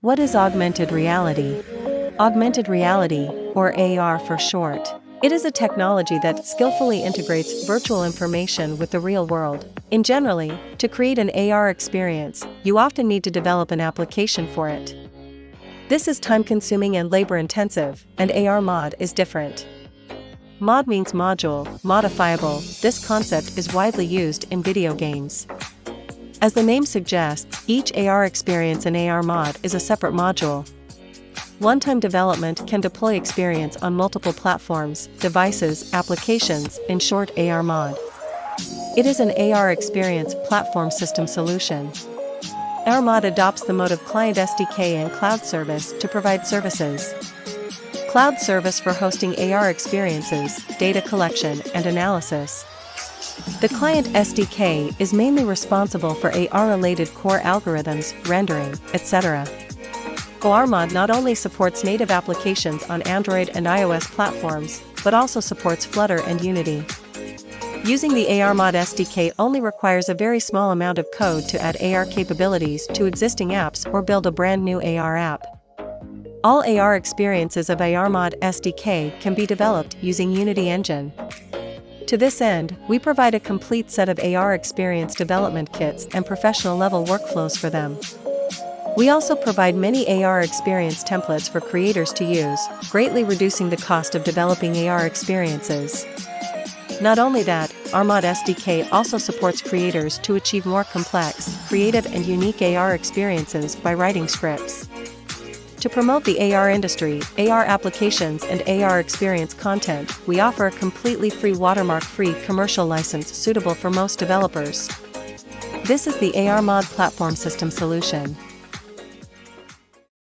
What is augmented reality? Augmented reality, or AR for short. It is a technology that skillfully integrates virtual information with the real world. Generally, to create an AR experience, you often need to develop an application for it. This is time-consuming and labor-intensive, and ARMOD is different. Mod means module, modifiable. This concept is widely used in video games. As the name suggests, each AR experience in ARMOD is a separate module. One-time development can deploy experience on multiple platforms, devices, applications, in short ARMOD. It is an AR experience platform system solution. ARMOD adopts the mode of client SDK and cloud service to provide services. Cloud service for hosting AR experiences, data collection, and analysis. The client SDK is mainly responsible for AR-related core algorithms, rendering, etc. ARMOD not only supports native applications on Android and iOS platforms, but also supports Flutter and Unity. Using the ARMOD SDK only requires a very small amount of code to add AR capabilities to existing apps or build a brand new AR app. All AR experiences of ARMOD SDK can be developed using Unity Engine. To this end, we provide a complete set of AR experience development kits and professional-level workflows for them. We also provide many AR experience templates for creators to use, greatly reducing the cost of developing AR experiences. Not only that, ARMOD SDK also supports creators to achieve more complex, creative and unique AR experiences by writing scripts. To promote the AR industry, AR applications and AR experience content, we offer a completely free watermark-free commercial license suitable for most developers. This is the ARMOD platform system solution.